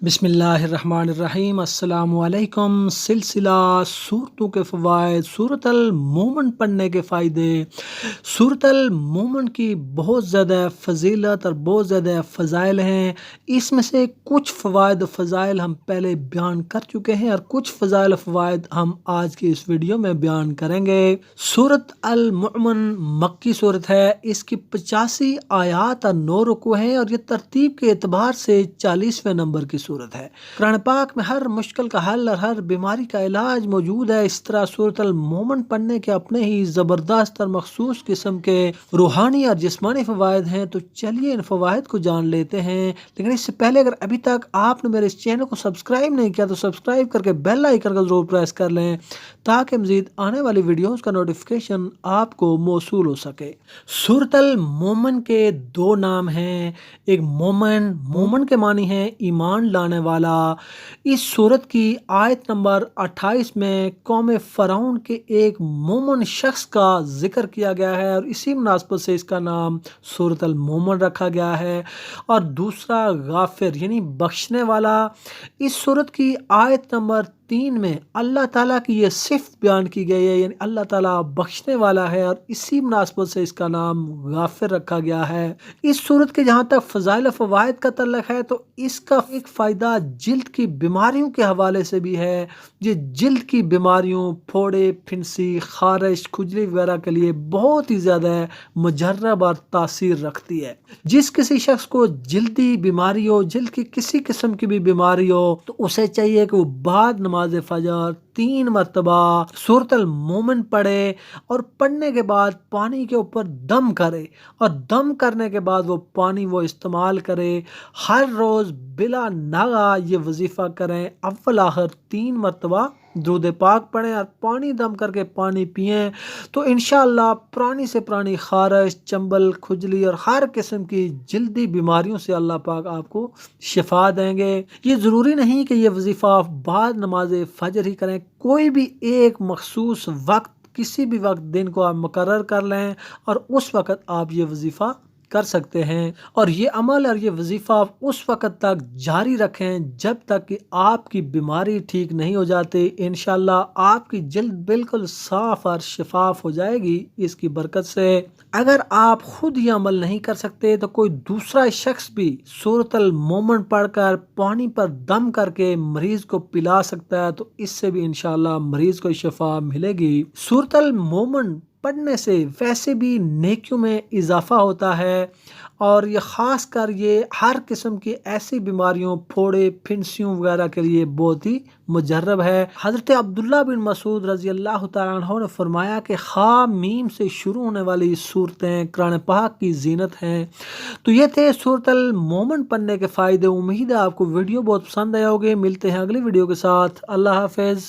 बिस्मिल्लाहिर्रहमानिर्रहीम। अस्सलामु अलैकुम। सिलसिला सूरतों के फ़वाइद, सूरत अल मोमिन पढ़ने के फ़ायदे। सूरत अल मोमिन की बहुत ज़्यादा फ़जीलत और बहुत ज़्यादा फ़ज़ाइल हैं। इसमें से कुछ फ़वाइद फ़ज़ाइल हम पहले बयान कर चुके हैं और कुछ फ़ज़ाइल फ़वाइद हम आज की इस वीडियो में बयान करेंगे। सूरत अल मोमिन मक्की सूरत है। इसकी 85 आयात और 9 रुकू हैं और ये तरतीब के एतबार से 40वें नंबर की सूरत है। कुरान पाक में हर मुश्किल का हल और हर बीमारी का इलाज मौजूद है। इस तरह सूरत अल मोमिन पढ़ने के अपने ही ज़बरदस्त और मखसूस किस्म के रूहानी और जिस्मानी फ़वाइद हैं। तो चलिए इन फ़वाइद को जान लेते हैं, लेकिन इससे पहले अगर अभी तक आपने मेरे इस चैनल को सब्सक्राइब नहीं किया तो सब्सक्राइब करके बेल आइकन को ज़रूर प्रेस कर लें ताकि मज़ीद आने वाली वीडियोज़ का नोटिफिकेशन आपको मौसूल हो सके। सूरत अल मोमिन के दो नाम हैं। एक मोमिन, मोमिन के मानी है ईमान लाने वाला। इस सूरत की आयत नंबर 28 में कौम फ़िरौन के एक मोमिन शख्स का जिक्र किया गया है और इसी मुनासबत से इसका नाम सूरत अल मोमिन रखा गया है। और दूसरा गाफिर यानी बख्शने वाला। इस सूरत की आयत नंबर 3 में अल्लाह ताला की ये सिफ़त बयान की गई है, यानी अल्लाह ताला बख्शने वाला है और इसी मुनासबत से इसका नाम गाफिर रखा गया है। इस सूरत के जहाँ तक फ़ज़ाइल फ़वाइद का तल्लुक़ है तो इसका एक फ़ायदा जिल्द की बीमारियों के हवाले से भी है। ये जिल्द की बीमारियों, फोड़े, फिंसी, खारिश, खुजली वगैरह के लिए बहुत ही ज़्यादा मुजर्रब और तासीर रखती है। जिस किसी शख्स को जिल्दी बीमारी हो, जिल्द की किसी किस्म की भी बीमारी हो, तो उसे चाहिए कि वो बाद नमाज फजर 3 मरतबा सूरत अल मोमिन पढ़े और पढ़ने के बाद पानी के ऊपर दम करे और दम करने के बाद वो पानी वो इस्तेमाल करे। हर रोज़ बिला नागा ये वजीफ़ा करें। अव्वल आखिर 3 मरतबा दुरूद पाक पढ़ें और पानी दम करके पानी पिएं तो इंशाअल्लाह पुरानी से पुरानी खारिश, चंबल, खुजली और हर किस्म की जल्दी बीमारियों से अल्लाह पाक आपको शिफा देंगे। ये ज़रूरी नहीं कि ये वजीफ़ा बाद नमाज फजर ही करें। कोई भी एक मखसूस वक्त, किसी भी वक्त दिन को आप मुकर्रर कर लें और उस वक्त आप ये वजीफ़ा कर सकते हैं और ये अमल और ये वजीफ़ा आप उस वक़्त तक जारी रखें जब तक कि आपकी बीमारी ठीक नहीं हो जाती। इंशाअल्लाह आपकी जल्द बिल्कुल साफ़ और शफाफ हो जाएगी इसकी बरकत से। अगर आप खुद ये अमल नहीं कर सकते तो कोई दूसरा शख्स भी सूरत अल मोमिन पढ़कर पानी पर दम करके मरीज को पिला सकता है, तो इससे भी इंशाअल्लाह मरीज को शफा मिलेगी। सूरत अल मोमिन पढ़ने से वैसे भी नेकियों में इजाफा होता है और ये ख़ास कर ये हर किस्म की ऐसी बीमारियों, फोड़े, फिंसियों वगैरह के लिए बहुत ही मुजर्रब है। हज़रत अब्दुल्ला बिन मसूद रज़ी अल्लाह तआला अन्हु ने फरमाया कि खा मीम से शुरू होने वाली सूरतें कुरान पाक की जीनत हैं। तो ये थे सूरत अल मोमिन पढ़ने के फ़ायदे। उम्मीद है आपको वीडियो बहुत पसंद आए होंगे। मिलते हैं अगली वीडियो के साथ। अल्लाह हाफ़िज़।